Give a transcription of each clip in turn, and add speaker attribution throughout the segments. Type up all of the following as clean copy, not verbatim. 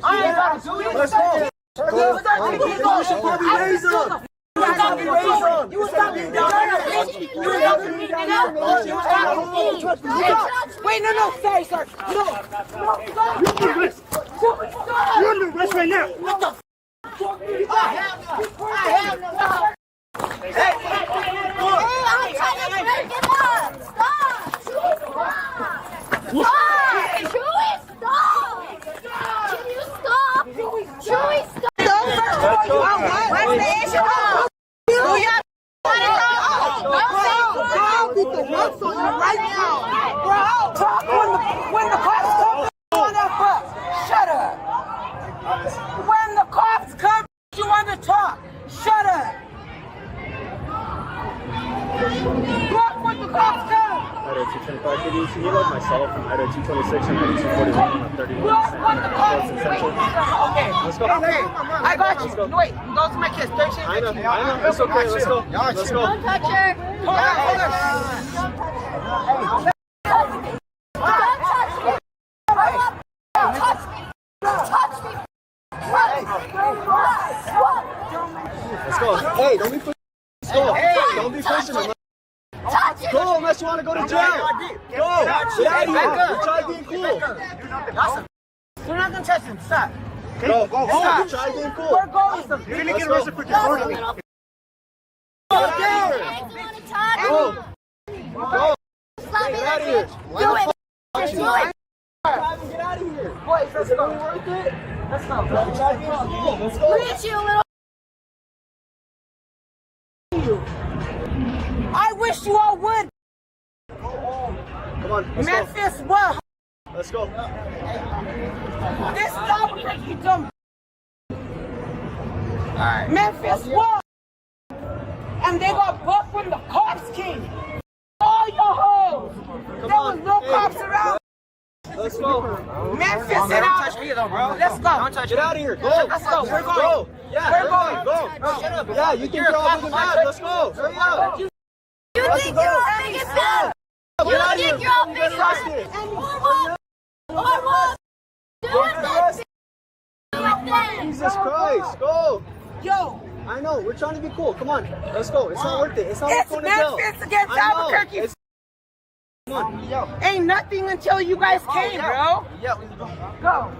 Speaker 1: I ain't gotta do it. Let's go. You should probably raise him. You was talking
Speaker 2: Wait, no, sorry. No.
Speaker 1: You're under arrest right now. What the
Speaker 2: I have no. Hey, I'm trying to break it up. Stop. Chewy, stop. What's the issue? I'll beat the nuts on you right now. Bro, I'll talk when the cops come on that bus. Shut up. When the cops come, you want to talk. Shut up. Look when the cops come.
Speaker 3: Idaho 225, can you see like myself from Idaho 226 and Idaho 241 on 31?
Speaker 2: Okay, let's go. Okay, I got you. No, wait, those are my kids. 13, 15.
Speaker 3: I know. It's okay. Let's go. Let's go.
Speaker 2: Don't touch her. Hold on. Don't touch me. Don't touch me.
Speaker 3: Let's go. Hey, don't be pushing. Let's go. Hey, don't be pushing him. Go unless you want to go to jail. Go. Get out of here. We're trying being cool.
Speaker 2: You're not gonna touch him. Stop.
Speaker 3: Go home. We're trying being cool.
Speaker 2: We're going.
Speaker 1: You're gonna get arrested for disorderly.
Speaker 3: Go. Get out of here.
Speaker 2: Do it. Just do it.
Speaker 3: Get out of here.
Speaker 2: Boys, let's go.
Speaker 3: Worth it.
Speaker 2: Let's go.
Speaker 3: Let's go.
Speaker 2: Look at you, little. I wish you all would.
Speaker 3: Come on. Let's
Speaker 2: Memphis, what?
Speaker 3: go. Let's go.
Speaker 2: This is Albuquerque, you dumb. Alright. Memphis, what? And they got booked when the cops came. All your hoes. There was no cops around.
Speaker 3: Let's go.
Speaker 2: Memphis and Albuquerque, bro. Let's go.
Speaker 3: Get out of here. Go.
Speaker 2: Let's go. We're going.
Speaker 3: Go. Yeah,
Speaker 2: We're going.
Speaker 3: Go. Shut up. Yeah, you think you're all big and bad. Let's go. Hurry up.
Speaker 2: You think you're all big and bad?
Speaker 3: Get out of
Speaker 2: You
Speaker 3: here.
Speaker 2: think you're all big
Speaker 3: Get
Speaker 2: and
Speaker 3: arrested.
Speaker 2: bad? Or what? Do it then. Do it then.
Speaker 3: Jesus Christ. Go.
Speaker 2: Yo.
Speaker 3: I know. We're trying to be cool. Come on. Let's go. It's not worth it. It's not worth
Speaker 2: It's
Speaker 3: going to jail.
Speaker 2: Memphis against
Speaker 3: I know.
Speaker 2: Albuquerque.
Speaker 3: It's- Come on.
Speaker 2: Ain't nothing until you guys came, bro.
Speaker 3: Yeah, we can go.
Speaker 2: Go.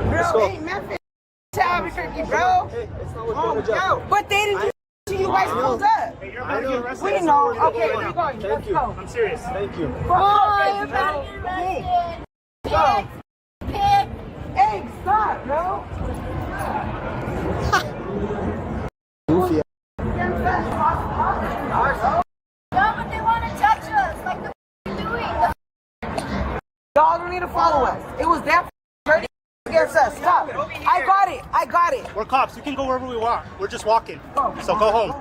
Speaker 3: Let's
Speaker 2: Bro,
Speaker 3: go.
Speaker 2: ain't Memphis to Albuquerque, bro.
Speaker 3: Hey, it's not worth going to jail.
Speaker 2: But they didn't do you guys pulled up.
Speaker 3: I know.
Speaker 2: We know. Okay, we're going.
Speaker 3: Thank
Speaker 2: Let's
Speaker 3: you.
Speaker 2: go.
Speaker 1: I'm serious.
Speaker 3: Thank you.
Speaker 2: Oh, you're about to get arrested.
Speaker 3: Go.
Speaker 2: Pig. Hey, stop, bro.
Speaker 3: Goofy.
Speaker 2: No, but they want to touch us like the doing. Y'all don't need to follow us. It was that dirty against us. Stop. I got it.
Speaker 1: We're cops. You can go wherever we want. We're just walking. So go home.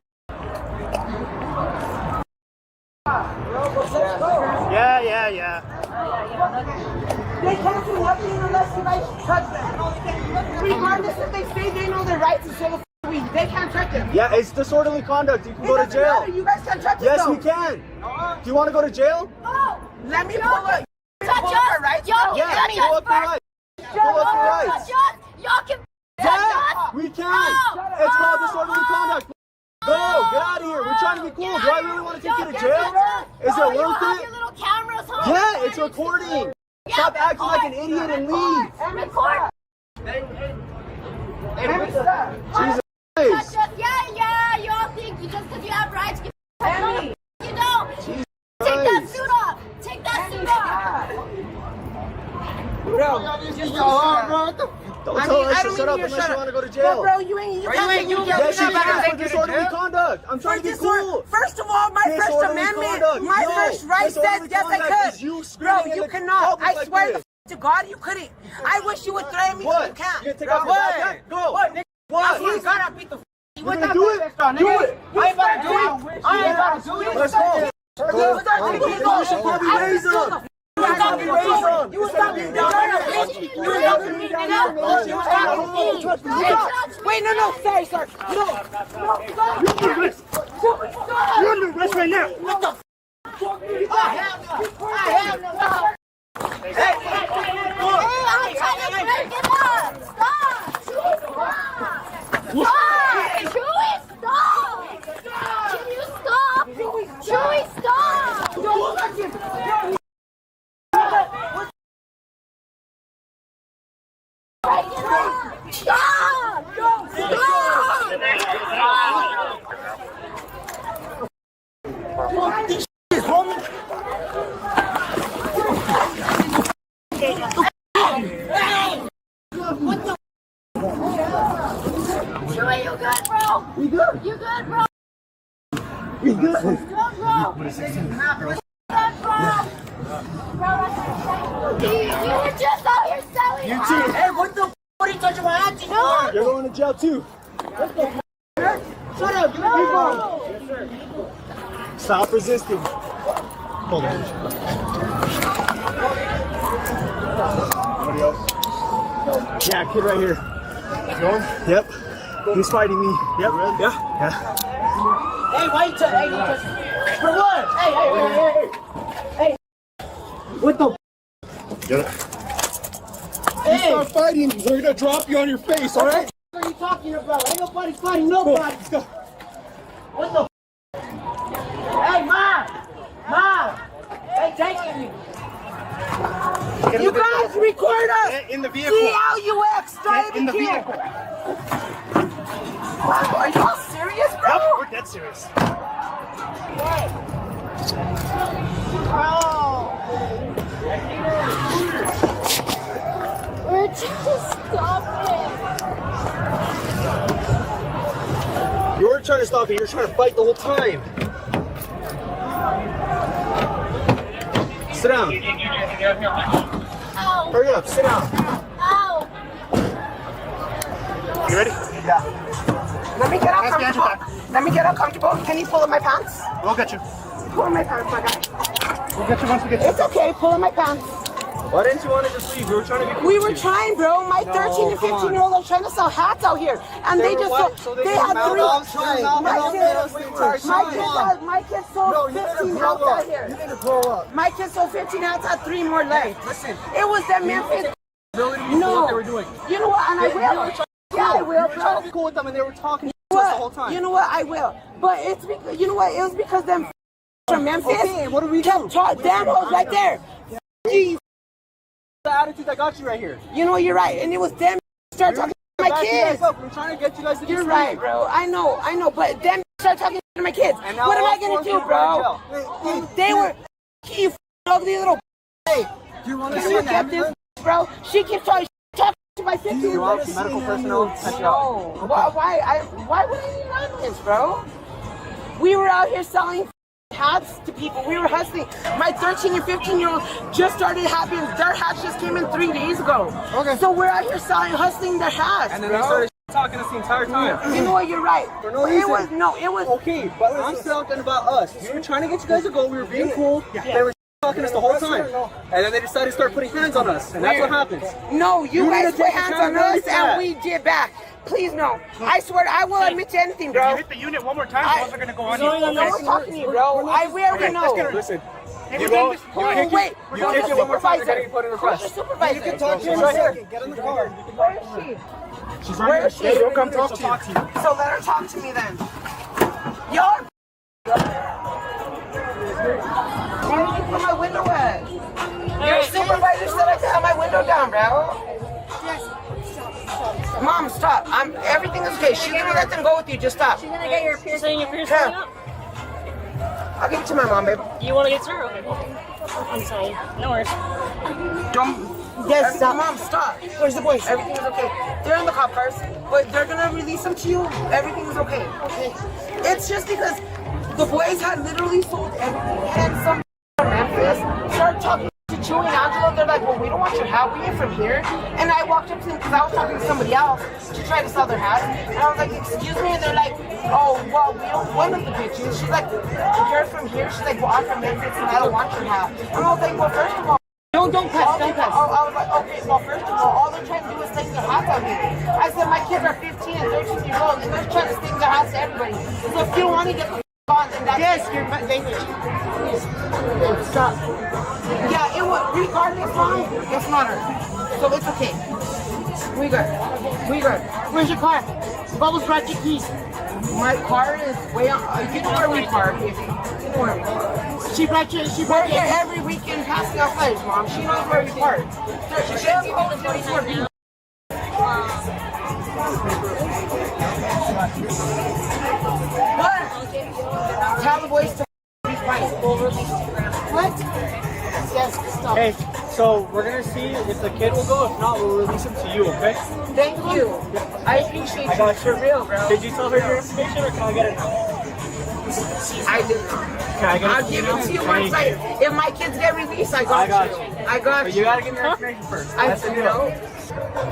Speaker 1: Yeah.
Speaker 2: They can't do nothing unless you guys touch them. Regardless if they say they know their rights and so they can't touch them.
Speaker 3: Yeah, it's disorderly conduct. You can go to
Speaker 2: Doesn't matter.
Speaker 3: jail.
Speaker 2: You guys can't touch
Speaker 3: Yes,
Speaker 2: them.
Speaker 3: we can. Do you want to go to jail?
Speaker 2: No. Let me pull up.
Speaker 4: Touch us,
Speaker 2: Right?
Speaker 4: y'all
Speaker 3: Yeah,
Speaker 4: can
Speaker 3: pull
Speaker 4: touch
Speaker 3: up your
Speaker 4: us
Speaker 3: rights.
Speaker 4: first.
Speaker 3: Pull up your
Speaker 4: Y'all
Speaker 3: rights.
Speaker 4: touch us, y'all can touch
Speaker 3: Yeah,
Speaker 4: us.
Speaker 3: we can. It's called disorderly conduct. Go, get out of here. We're trying to be cool. Do I really want to take you to jail? Is it
Speaker 4: You
Speaker 3: worth
Speaker 4: have
Speaker 3: it?
Speaker 4: your little cameras on.
Speaker 3: Yeah, it's recording. Stop acting like an idiot and leave.
Speaker 4: Record.
Speaker 3: Jesus
Speaker 4: Touch
Speaker 3: Christ.
Speaker 4: us. Yeah, you all think you just because you have rights, you can touch us. You don't.
Speaker 3: Jesus
Speaker 4: Take that
Speaker 3: Christ.
Speaker 4: suit off. Take that suit off.
Speaker 3: Don't tell us to shut up unless you want to go to jail.
Speaker 2: Bro, you ain't.
Speaker 3: Yes, you can for disorderly conduct. I'm trying to be cool.
Speaker 2: First of all, my First
Speaker 3: Disorderly
Speaker 2: Amendment,
Speaker 3: conduct.
Speaker 2: my
Speaker 3: No,
Speaker 2: first right says
Speaker 3: disorderly
Speaker 2: yes, I
Speaker 3: conduct is
Speaker 2: could.
Speaker 3: you
Speaker 2: Bro,
Speaker 3: screaming in
Speaker 2: you
Speaker 3: the
Speaker 2: cannot.
Speaker 3: public
Speaker 2: I
Speaker 3: like
Speaker 2: swear
Speaker 3: this.
Speaker 2: to God, you couldn't. I wish you would threaten me, but you
Speaker 3: What?
Speaker 2: can't.
Speaker 3: You gonna take
Speaker 2: Bro,
Speaker 3: off your backpack? Go.
Speaker 2: What?
Speaker 3: What?
Speaker 2: You gotta beat the.
Speaker 3: You gonna do it? Do it.
Speaker 2: I ain't about to do it. I ain't about to do it.
Speaker 3: Let's go.
Speaker 2: You
Speaker 3: should probably raise them.
Speaker 2: You was talking raise. You was talking Wait, no, sorry. No.
Speaker 1: You're under arrest right now.
Speaker 2: What the? I have no.
Speaker 4: You good, bro?
Speaker 3: We good.
Speaker 4: Good, bro. Good, bro. You were just out here selling.
Speaker 3: You too.
Speaker 1: Hey, what the f*** are you touching my auntie for?
Speaker 3: You're going to jail too.
Speaker 1: Shut up, give me the phone.
Speaker 3: Stop resisting. Hold on. Anybody else? Yeah, kid right here. Going? Yep. He's fighting me. Yep. Yeah.
Speaker 1: Hey, why you touch? For what? Hey. What the f***?
Speaker 3: Get it. You start fighting, we're gonna drop you on your face, alright?
Speaker 1: What are you talking about? Ain't nobody fighting nobody.
Speaker 3: Let's go.
Speaker 1: What the f***? Hey, Mom! Hey, take me.
Speaker 2: You guys record us.
Speaker 3: In the vehicle.
Speaker 2: CLUX, drive
Speaker 3: In the
Speaker 2: kill.
Speaker 3: vehicle.
Speaker 2: Wow, are y'all serious, bro?
Speaker 3: Yep, we're dead serious.
Speaker 4: We're just stop
Speaker 3: You weren't trying to stop it, you were trying to fight the whole time. Sit down.
Speaker 4: it. Ow.
Speaker 3: Hurry up, sit down.
Speaker 4: Ow.
Speaker 3: You ready? Yeah.
Speaker 2: Let me get
Speaker 3: Let's get you
Speaker 2: uncomfortable. Let me get uncomfortable. Can you pull up my pants?
Speaker 3: We'll get you.
Speaker 2: Pull up my pants, my guy.
Speaker 3: We'll get you once we get you.
Speaker 2: It's okay. Pull up my pants.
Speaker 3: Why didn't you want to just leave? We were trying to get
Speaker 2: We were trying, bro. My 13 and 15-year-old are trying to sell hats out here, and they just they had three. My kids sold 15 hats out here.
Speaker 3: You need to grow up.
Speaker 2: My kids sold 15 hats, had 3 more left.
Speaker 3: Listen.
Speaker 2: It was the Memphis.
Speaker 3: No. What they were doing.
Speaker 2: You know what? And I will. Yeah, I will,
Speaker 3: We were trying
Speaker 2: bro.
Speaker 3: to be cool with them and they were talking to us the whole time.
Speaker 2: You know what? I will. But it's because, you know what? It was because them from Memphis.
Speaker 3: Okay, what do we do?
Speaker 2: Them hoes right there. You
Speaker 3: The attitude that got you right here.
Speaker 2: know, you're right. And it was them start talking to my kids.
Speaker 3: We're trying to get you guys to
Speaker 2: You're right, bro. I know. But them start talking to my kids. What am I gonna do, bro? They were you ugly little.
Speaker 3: Hey, do you want to
Speaker 2: Can
Speaker 3: see
Speaker 2: you
Speaker 3: an
Speaker 2: get this,
Speaker 3: ambulance?
Speaker 2: bro? She keeps talking to my 15-year-old.
Speaker 3: Medical personnel?
Speaker 2: No. Why would I need an ambulance, bro? We were out here selling hats to people. We were hustling. My 13 and 15-year-old just started having their hats just came in 3 days ago.
Speaker 3: Okay.
Speaker 2: So we're out here hustling their hats,
Speaker 3: And then
Speaker 2: bro.
Speaker 3: they started talking us the entire time.
Speaker 2: You know what? You're right.
Speaker 3: For no
Speaker 2: It
Speaker 3: reason.
Speaker 2: was.
Speaker 3: Okay, but I'm talking about us. We were trying to get you guys to go. We were being cool. They were talking to us the whole time. And then they decided to start putting hands on us. And that's what happens.
Speaker 2: No, you
Speaker 3: You need
Speaker 2: guys
Speaker 3: to
Speaker 2: put
Speaker 3: take
Speaker 2: hands on us
Speaker 3: accountability for
Speaker 2: and
Speaker 3: that.
Speaker 2: we did back. Please no. I swear I will admit to anything, bro.
Speaker 5: You hit the unit one more time,
Speaker 2: I-
Speaker 5: boys are gonna go on
Speaker 2: No,
Speaker 5: you.
Speaker 2: no, we're talking to you, bro. We already know.
Speaker 3: Listen,
Speaker 5: You
Speaker 3: go.
Speaker 2: Oh, wait.
Speaker 3: You kick it one more time, you're gonna get put in a
Speaker 2: Where's the
Speaker 3: press.
Speaker 2: supervisor?
Speaker 3: You can talk to him right here. Get in the car.
Speaker 2: Where is she?
Speaker 3: She's
Speaker 2: Where is she?
Speaker 3: Hey, don't come talk to you.
Speaker 2: So let her talk to me then. Y'all. Where did you put my window at? Your supervisor said I could have my window down, bro. Mom, stop. Everything is okay. She's gonna let them go with you. Just stop.
Speaker 4: You're gonna get your piercing
Speaker 2: Yeah.
Speaker 4: up?
Speaker 2: I'll give it to my mom, babe.
Speaker 4: You wanna get through? I'm sorry. No worries.
Speaker 2: Don't. Yes, stop. Mom, stop. Where's the boys? Everything is okay. They're in the cop cars, but they're gonna release them to you. Everything is okay. Okay. It's just because the boys had literally sold everything, and some from Memphis started talking to Chewy and Angelo. They're like, "Well, we don't want your hat. We ain't from here." And I walked up to them because I was talking to somebody else to try to sell their hats, and I was like, "Excuse me," and they're like, "Oh, well, we don't." One of the bitches, she's like, "You're from here?" She's like, "Well, I'm from Memphis, and I don't want your hat." And I was like, "Well, first of all." Don't cuss, don't cuss. I was like, okay, well, first of all they're trying to do is sting their hats out here. I said, my kids are 15 and 13 years old, and they're trying to sting their hats to everybody. So if you don't want to get the on, then that's
Speaker 1: Yes, your language.
Speaker 2: Stop. Yeah, it was, regardless, Mom, it's not her. So it's okay. We good. We good.
Speaker 1: Where's your car? Bubbles brought your keys.
Speaker 2: My car is way on, you know where we park. You know where we park.
Speaker 1: She brought your.
Speaker 2: We're here every weekend passing out flyers, Mom. She knows where we park. What? Tell the boys to be quiet. We'll release you. What? Yes, stop.
Speaker 1: Hey,
Speaker 3: So we're gonna see if the kid will go. If not, we'll release him to you. Okay?
Speaker 2: Thank you. I appreciate you. For real, bro.
Speaker 3: Did you tell her your information, or can I get it now?
Speaker 2: I did not.
Speaker 3: Can I get it?
Speaker 2: I'll give it to you once later. If my kids get released, I got you. I got
Speaker 3: But
Speaker 2: you.
Speaker 3: you gotta give me your information first.
Speaker 2: I
Speaker 3: That's the deal.
Speaker 2: know.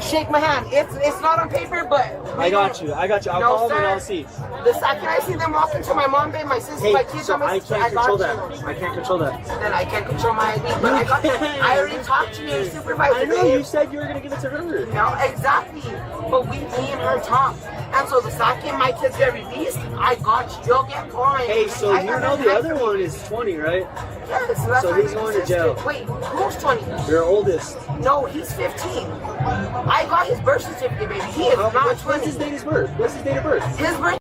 Speaker 2: Shake my hand. It's not on paper, but
Speaker 3: I got you. I'll call them and I'll see.
Speaker 2: Can I see them walking to my mom, babe, my sister,
Speaker 3: Hey,
Speaker 2: my kids,
Speaker 3: so
Speaker 2: and my
Speaker 3: I
Speaker 2: sister?
Speaker 3: can't
Speaker 2: I got
Speaker 3: control
Speaker 2: you.
Speaker 3: that. I can't control that.
Speaker 2: Then I can't control my ID, but I got that. I already talked to your supervisor.
Speaker 3: I know
Speaker 2: babe.
Speaker 3: you said you were gonna give it to her.
Speaker 2: No, exactly. But me and her talk. And so the second my kids get released, I got you. You'll get mine.
Speaker 3: Hey, so you know the other one is 20, right?
Speaker 2: Yes, so that's
Speaker 3: So
Speaker 2: why
Speaker 3: he's
Speaker 2: my
Speaker 3: going to
Speaker 2: sister-
Speaker 3: jail.
Speaker 2: Wait, who's 20?
Speaker 3: Your oldest.
Speaker 2: No, he's 15. I got his birth certificate, baby. He is not
Speaker 3: What's
Speaker 2: 20.
Speaker 3: his date of birth? What's his date of birth?
Speaker 2: His birth.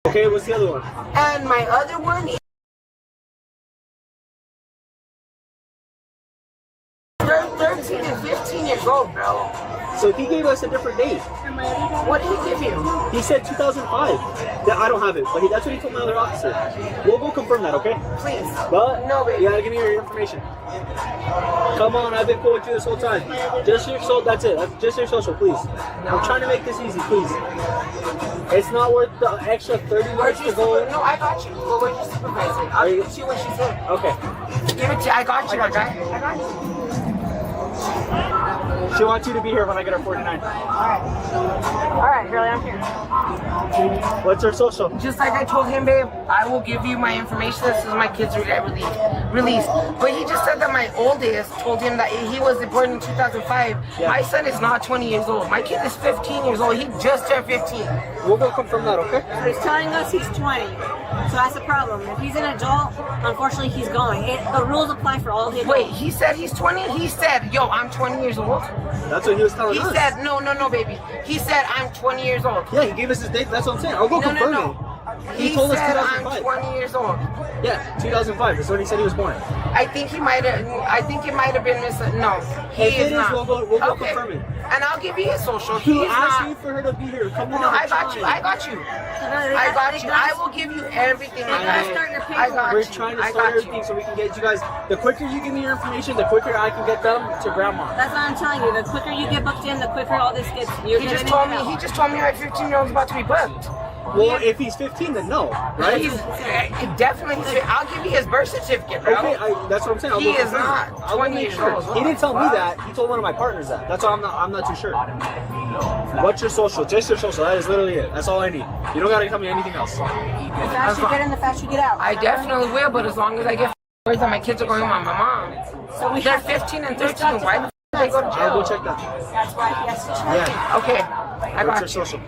Speaker 3: Okay, what's the other one?
Speaker 2: And my other one, he's 13 and 15 years old, bro.
Speaker 3: So he gave us a different date.
Speaker 2: What did he give you?
Speaker 3: He said 2005. Yeah, I don't have it, but that's what he told my other officer. We'll go confirm that, okay?
Speaker 2: Please.
Speaker 3: But
Speaker 2: No, baby.
Speaker 3: you gotta give me your information. Come on, I've been cool with you this whole time. Just your social, that's it. Just your social, please. I'm trying to make this easy, please. It's not worth the extra 30 minutes to go.
Speaker 2: No, I got you. Go with your supervisor. I'll give it to you when she's here.
Speaker 3: Okay.
Speaker 2: Give it to you. I got you, okay? I got you.
Speaker 3: She wants you to be here when I get her 49.
Speaker 2: Alright, Shirley, I'm here.
Speaker 3: What's her social?
Speaker 2: Just like I told him, babe, I will give you my information as soon as my kids will get released. But he just said that my oldest told him that he was deported in 2005.
Speaker 3: Yeah.
Speaker 2: My son is not 20 years old. My kid is 15 years old. He just turned 15.
Speaker 3: We'll go confirm that, okay?
Speaker 5: So he's telling us he's 20. So that's the problem. If he's an adult, unfortunately he's going. The rules apply for all the adults.
Speaker 2: Wait, he said he's 20? He said, yo, I'm 20 years old.
Speaker 3: That's what he was telling
Speaker 2: He
Speaker 3: us.
Speaker 2: said, no, baby. He said, I'm 20 years old.
Speaker 3: Yeah, he gave us his date. That's what I'm saying. I'll go confirm it.
Speaker 2: He
Speaker 3: told us
Speaker 2: said
Speaker 3: 2005.
Speaker 2: I'm 20 years old.
Speaker 3: Yeah, 2005. That's when he said he was born.
Speaker 2: I think it might have been no. He
Speaker 3: If it
Speaker 2: is
Speaker 3: is,
Speaker 2: not.
Speaker 3: we'll go confirm it.
Speaker 2: And I'll give you his social.
Speaker 3: He
Speaker 2: He's
Speaker 3: asked
Speaker 2: not.
Speaker 3: me for her to be here. Come on.
Speaker 2: No, I got you. I got you. I will give you everything.
Speaker 5: gotta start your
Speaker 2: I got
Speaker 3: We're
Speaker 2: you.
Speaker 3: trying to
Speaker 2: I
Speaker 3: start
Speaker 2: got
Speaker 3: everything
Speaker 2: you.
Speaker 3: so we can get you guys. The quicker you give me your information, the quicker I can get them to grandma.
Speaker 5: That's what I'm telling you. The quicker you get booked in, the quicker all this gets. You're
Speaker 2: He
Speaker 5: gonna
Speaker 2: just
Speaker 5: need
Speaker 2: told me.
Speaker 5: help.
Speaker 2: He just told me my 15-year-old's about to be booked.
Speaker 3: Well, if he's 15, then no, right?
Speaker 2: He's definitely. I'll give you his birth certificate, bro.
Speaker 3: Okay, that's what I'm saying. I'll
Speaker 2: He
Speaker 3: go
Speaker 2: is
Speaker 3: confirm
Speaker 2: not
Speaker 3: it. I'll go
Speaker 2: 20
Speaker 3: make
Speaker 2: years
Speaker 3: sure.
Speaker 2: old.
Speaker 3: He didn't tell me that. He told one of my partners that. That's why I'm not too sure. What's your social? Just your social. That is literally it. That's all I need. You don't gotta tell me anything else.
Speaker 5: The faster you get in, the faster you get out.
Speaker 2: I definitely will, but as long as I get words that my kids are going with my mom.
Speaker 5: So we
Speaker 2: They're
Speaker 5: have
Speaker 2: 15 and 13. Why the f they go to jail?
Speaker 3: I'll go check that.
Speaker 5: That's why he has to check.
Speaker 3: Yeah.
Speaker 2: Okay, I
Speaker 3: What's
Speaker 2: got
Speaker 3: your
Speaker 2: you.
Speaker 3: social?